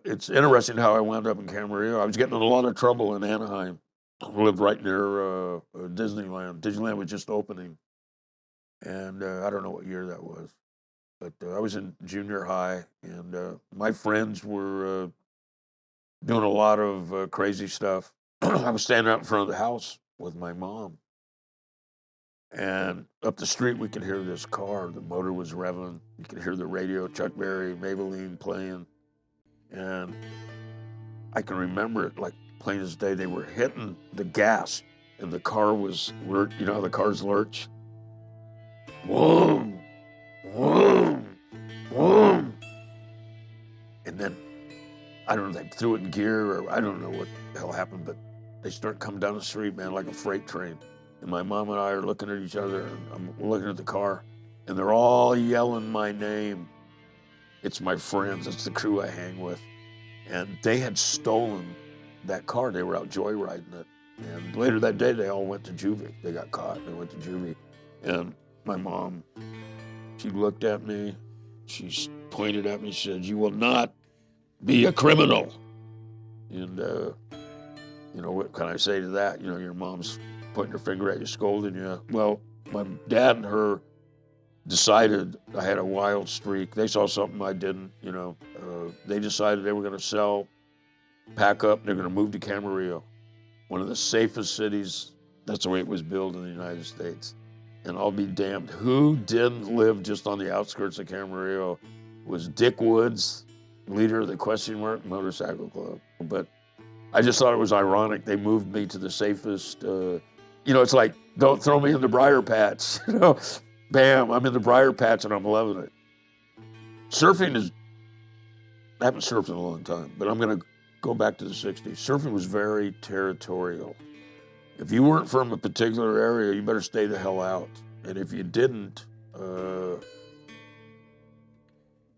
it's interesting how I wound up in Camarillo. I was getting in a lot of trouble in Anaheim. I lived right near Disneyland. Disneyland was just opening, and I don't know what year that was, but I was in junior high, and my friends were doing a lot of crazy stuff. I was standing out in front of the house with my mom, and up the street we could hear this car. The motor was revving. You could hear the radio, Chuck Berry, Maybelline playing, and I can remember it like plain as day. They were hitting the gas, and the car was, you know how the cars lurch? Whoom, whoom, whoom. And then, I don't know, they threw it in gear, or I don't know what the hell happened, but they start coming down the street, man, like a freight train. And my mom and I are looking at each other, and I'm looking at the car, and they're all yelling my name. It's my friends, it's the crew I hang with. And they had stolen that car. They were out joyriding it. And later that day, they all went to juvie. They got caught, they went to juvie. And my mom, she looked at me, she pointed at me, she said, "You will not be a criminal." And, what can I say to that? Your mom's pointing her finger at you, scolding you. Well, my dad and her decided I had a wild streak. They saw something I didn't, They decided they were going to sell, pack up, and they're going to move to Camarillo, one of the safest cities. That's the way it was built in the United States. And I'll be damned, who didn't live just on the outskirts of Camarillo? Was Dick Woods, leader of the Question Mark Motorcycle Club. But I just thought it was ironic. They moved me to the safest, it's like, don't throw me in the briar patch, Bam, I'm in the briar patch and I'm loving it. Surfing I haven't surfed in a long time, but I'm going to go back to the 60s. Surfing was very territorial. If you weren't from a particular area, you better stay the hell out. And if you didn't,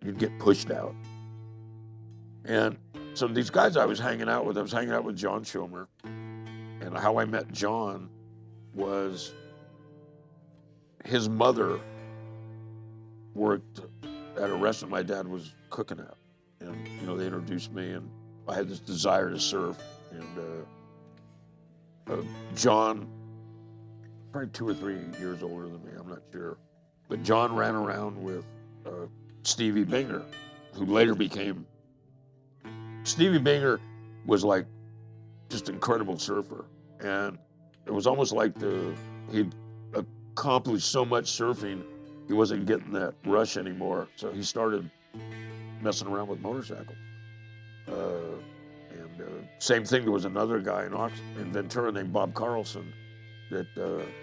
you'd get pushed out. And so these guys I was hanging out with John Schomer. And how I met John was his mother worked at a restaurant my dad was cooking at. And, they introduced me, and I had this desire to surf. And John, probably 2 or 3 years older than me, I'm not sure. But John ran around with Stevie Binger, who later became, Stevie Binger was like just an incredible surfer. And it was almost like he'd accomplished so much surfing, he wasn't getting that rush anymore. So he started messing around with motorcycles. Same thing, there was another guy in Ventura named Bob Carlson that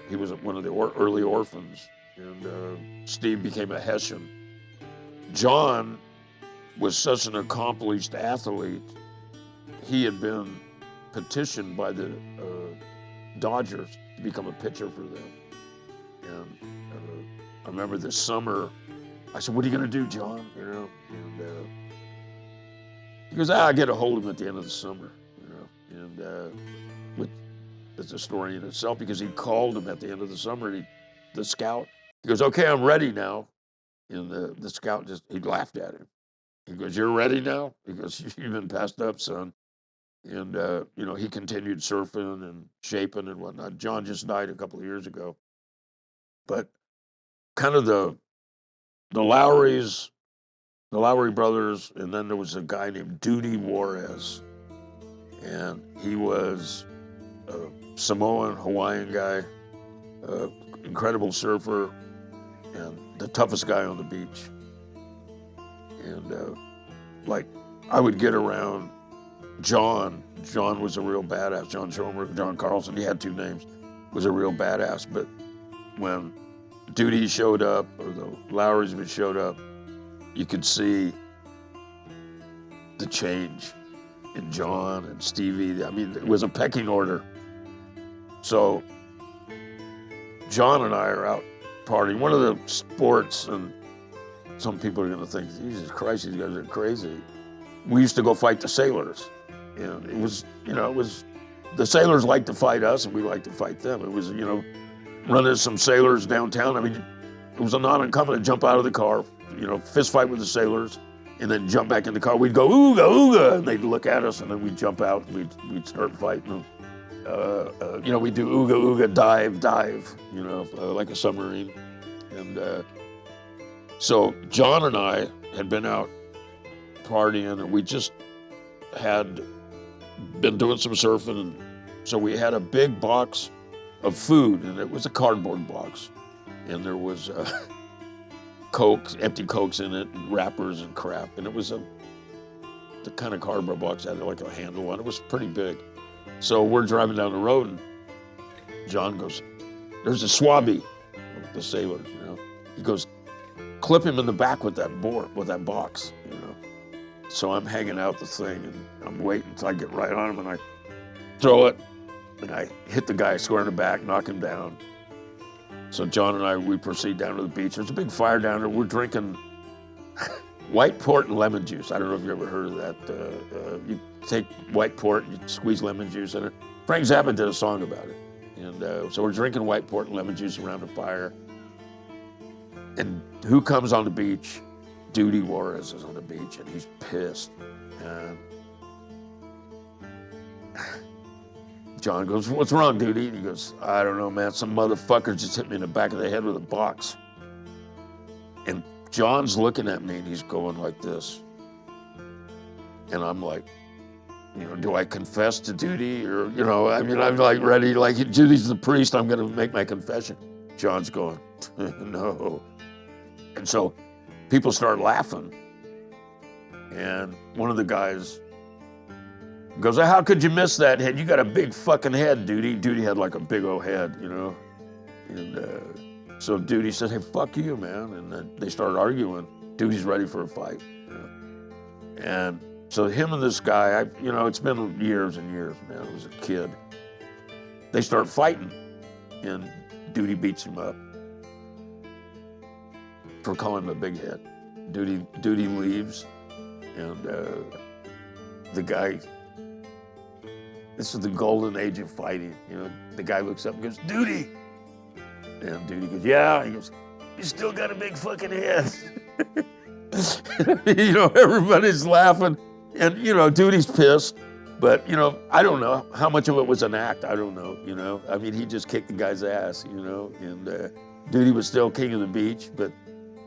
he was one of the early orphans. And Steve became a Hessian. John was such an accomplished athlete, he had been petitioned by the Dodgers to become a pitcher for them. And I remember this summer, I said, "What are you going to do, John?" And he goes, "I get a hold of him at the end of the summer." And it's a story in itself, because he called him at the end of the summer, the scout. He goes, "Okay, I'm ready now." And the scout he laughed at him. He goes, "You're ready now?" He goes, "You've been passed up, son." And, he continued surfing and shaping and whatnot. John just died a couple of years ago. But kind of the Lowry brothers, and then there was a guy named Duty Juarez. And he was a Samoan, Hawaiian guy, incredible surfer, and the toughest guy on the beach. And I would get around John. John was a real badass. John Schomer, John Carlson, he had 2 names, was a real badass. But when Duty showed up, or the Lowrys showed up, you could see the change in John and Stevie. I mean, it was a pecking order. So John and I are out partying. One of the sports, and some people are going to think, Jesus Christ, these guys are crazy. We used to go fight the sailors. And it was, the sailors liked to fight us, and we liked to fight them. It was, running some sailors downtown. I mean, it was not uncommon to jump out of the car, fist fight with the sailors, and then jump back in the car. We'd go, ooga, ooga, and they'd look at us, and then we'd jump out, and we'd start fighting. We'd do ooga, ooga, dive, like a submarine. And so John and I had been out partying, and we just had been doing some surfing, and so we had a big box of food, and it was a cardboard box, and there was Cokes, empty Cokes in it, and wrappers and crap, and it was the kind of cardboard box that had like a handle on it. It was pretty big. So we're driving down the road, and John goes, "There's a swabby," the sailors, He goes, "Clip him in the back with that box, So I'm hanging out the thing, and I'm waiting until I get right on him, and I throw it, and I hit the guy square in the back, knock him down. So John and I, we proceed down to the beach. There's a big fire down there. We're drinking white port and lemon juice. I don't know if you ever heard of that. You take white port, you squeeze lemon juice in it. Frank Zappa did a song about it. And so we're drinking white port and lemon juice around the fire. And who comes on the beach? Duty Juarez is on the beach, and he's pissed. And John goes, "What's wrong, Duty?" And he goes, "I don't know, man. Some motherfucker just hit me in the back of the head with a box." And John's looking at me, and he's going like this. And I'm like, do I confess to Duty? Or, I'm like ready, like Duty's the priest, I'm gonna make my confession. John's going, "No." And so people start laughing. And one of the guys goes, "How could you miss that head? You got a big fucking head, Duty." Duty had like a big old head, And so Duty says, "Hey, fuck you, man." And then they started arguing. Duty's ready for a fight. And so him and this guy, it's been years and years, man. I was a kid. They start fighting, and Duty beats him up for calling him a big head. Duty leaves, and the guy, this is the golden age of fighting. The guy looks up and goes, "Duty." And Duty goes, "Yeah." He goes, "You still got a big fucking head." Everybody's laughing, and Duty's pissed. But I don't know how much of it was an act. I don't know. I mean, he just kicked the guy's ass. And Duty was still king of the beach, but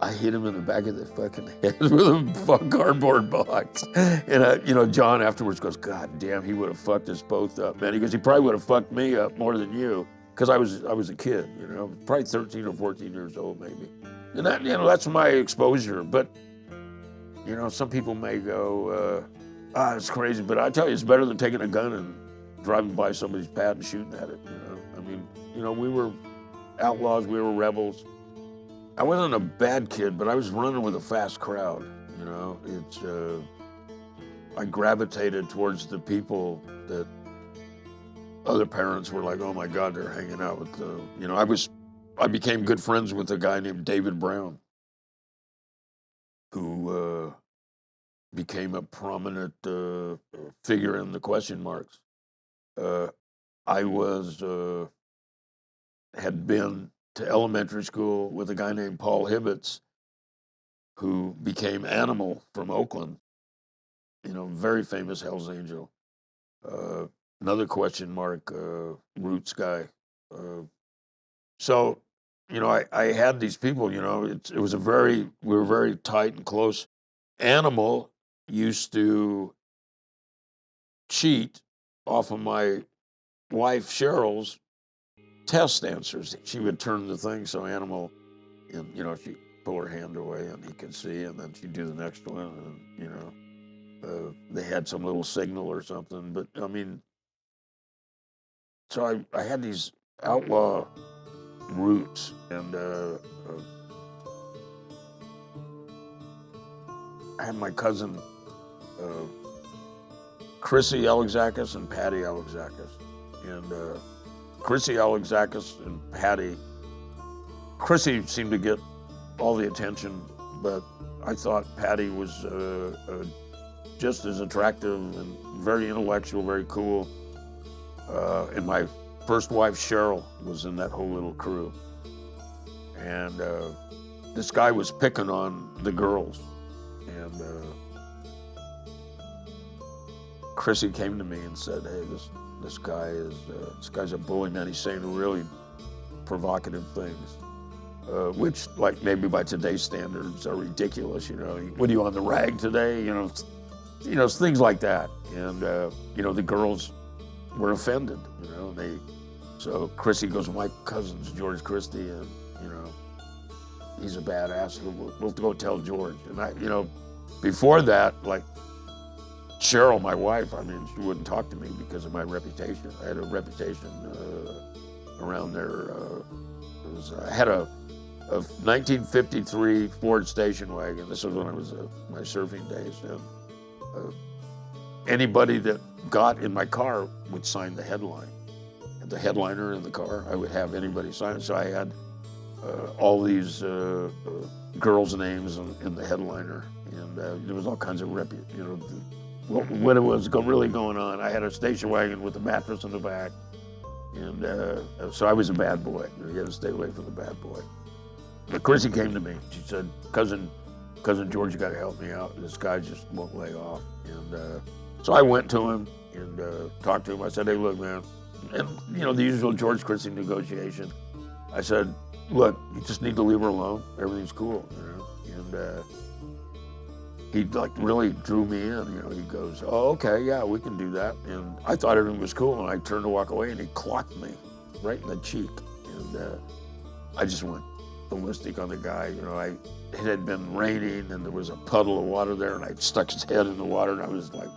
I hit him in the back of the fucking head with a cardboard box. And, John afterwards goes, "God damn, he would have fucked us both up, man." He goes, "He probably would have fucked me up more than you." Because I was a kid, probably 13 or 14 years old, maybe. And that, that's my exposure. But, some people may go, it's crazy. But I tell you, it's better than taking a gun and driving by somebody's pad and shooting at it, I mean, we were outlaws, we were rebels. I wasn't a bad kid, but I was running with a fast crowd, I gravitated towards the people that other parents were like, "Oh my God, they're hanging out with I became good friends with a guy named David Brown, who became a prominent figure in the question marks. I had been to elementary school with a guy named Paul Hibbets, who became Animal from Oakland, very famous Hell's Angel. Another question mark, roots guy. So, I had these people, it was we were very tight and close. Animal used to cheat off of my wife Cheryl's test answers. She would turn the thing so Animal, and she'd pull her hand away and he could see, and then she'd do the next one, and they had some little signal or something. But I mean, so I had these outlaw roots, and I had my cousin Chrissy Alexakis and Patty Alexakis. And Chrissy Alexakis and Patty, Chrissy seemed to get all the attention, but I thought Patty was just as attractive and very intellectual, very cool. And my first wife, Cheryl, was in that whole little crew. And this guy was picking on the girls. And Chrissy came to me and said, "Hey, this guy's a bully, man. He's saying really provocative things, which, like, maybe by today's standards are ridiculous. You know, what are you on the rag today? It's things like that." And the girls were offended. So Chrissy goes, "My cousin's George Christie, and he's a badass. We'll go tell George." And before that, like, Cheryl, my wife, I mean, she wouldn't talk to me because of my reputation. I had a reputation around there. I had a 1953 Ford station wagon. This was when I was my surfing days. And anybody that got in my car would sign the headline. The headliner in the car, I would have anybody sign it. So I had all these girls' names in the headliner. And there was all kinds of when it was really going on. I had a station wagon with a mattress in the back. And so I was a bad boy. You had to stay away from the bad boy. But Chrissy came to me. She said, Cousin George, you got to help me out. This guy just won't lay off. And so I went to him and talked to him. I said, "Hey, look, man." And, the usual George Christie negotiation. I said, "Look, you just need to leave her alone. Everything's cool." And he, like, really drew me in. He goes, "Oh, okay, yeah, we can do that." And I thought everything was cool, and I turned to walk away, and he clocked me right in the cheek. And I just went ballistic on the guy. It had been raining, and there was a puddle of water there, and I stuck his head in the water, and I was like,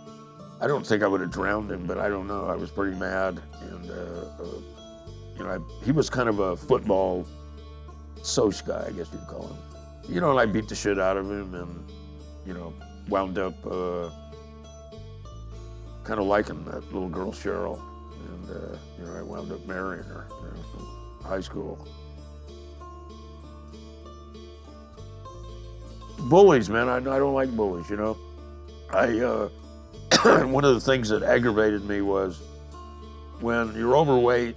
I don't think I would have drowned him, but I don't know. I was pretty mad. And, he was kind of a football soch guy, I guess you'd call him. And I beat the shit out of him and, wound up kind of liking that little girl, Cheryl. And, I wound up marrying her from high school. Bullies, man. I don't like bullies, One of the things that aggravated me was when you're overweight,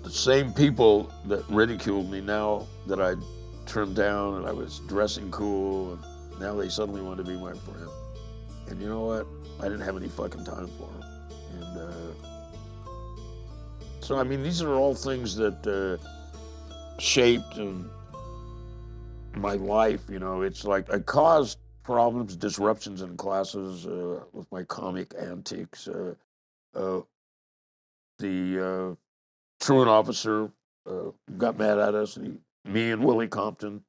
the same people that ridiculed me now that I'd trimmed down and I was dressing cool, and now they suddenly want to be my friend. And you know what? I didn't have any fucking time for them. And so, I mean, these are all things that shaped my life. It's like I caused problems, disruptions in classes with my comic antics. The truant officer got mad at us, and me and Willie Compton,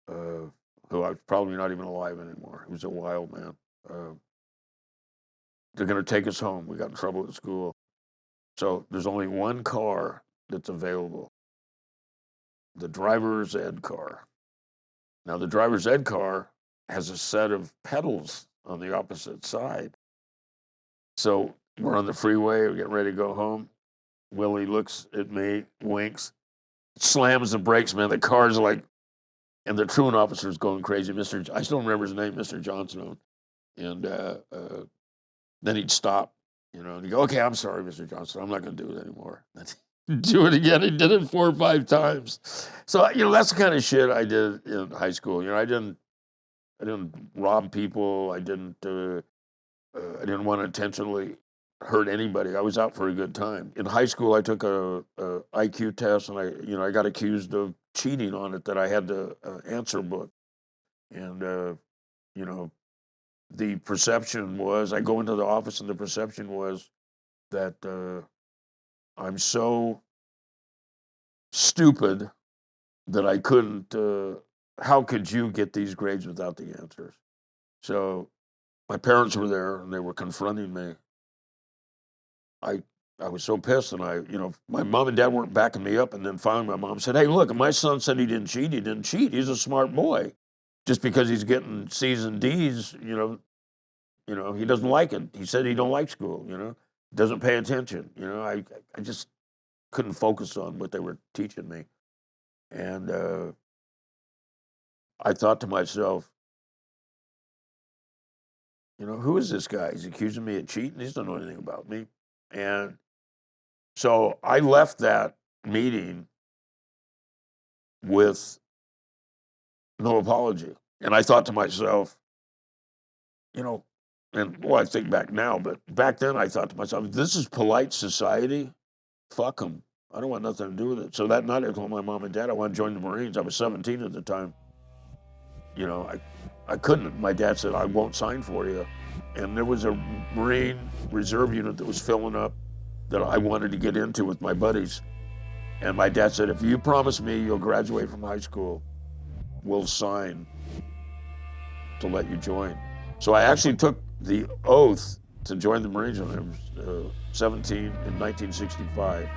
who I'm probably not even alive anymore. He was a wild man. They're going to take us home. We got in trouble at school. So there's only one car that's available, the driver's ed car. Now, the driver's ed car has a set of pedals on the opposite side. So we're on the freeway, we're getting ready to go home. Willie looks at me, winks, slams the brakes, man. The car's like, and the truant officer's going crazy. I still remember his name, Mr. Johnstone. And then he'd stop, and he'd go, "Okay, I'm sorry, Mr. Johnstone, I'm not going to do it anymore." Do it again. He did it 4 or 5 times. So, that's the kind of shit I did in high school. I didn't rob people. I didn't want to intentionally hurt anybody. I was out for a good time. In high school, I took a IQ test, and I got accused of cheating on it, that I had the answer book. And, the perception was, I go into the office, and the perception was that I'm so stupid that I couldn't, how could you get these grades without the answers? So my parents were there, and they were confronting me. I was so pissed, and my mom and dad weren't backing me up, and then finally my mom said, "Hey, look, my son said he didn't cheat. He didn't cheat. He's a smart boy. Just because he's getting C's and D's, he doesn't like it. He said he don't like school, doesn't pay attention." I just couldn't focus on what they were teaching me. And I thought to myself, who is this guy? He's accusing me of cheating. He doesn't know anything about me. And so I left that meeting with no apology. And I thought to myself, And well, I think back now, but back then I thought to myself, this is polite society. Fuck them. I don't want nothing to do with it. So that night I told my mom and dad I want to join the Marines. I was 17 at the time. You know, I couldn't. My dad said, I won't sign for you. And there was a Marine reserve unit that was filling up that I wanted to get into with my buddies. And my dad said, if you promise me you'll graduate from high school, we'll sign to let you join. So I actually took the oath to join the Marines when I was 17 in 1965.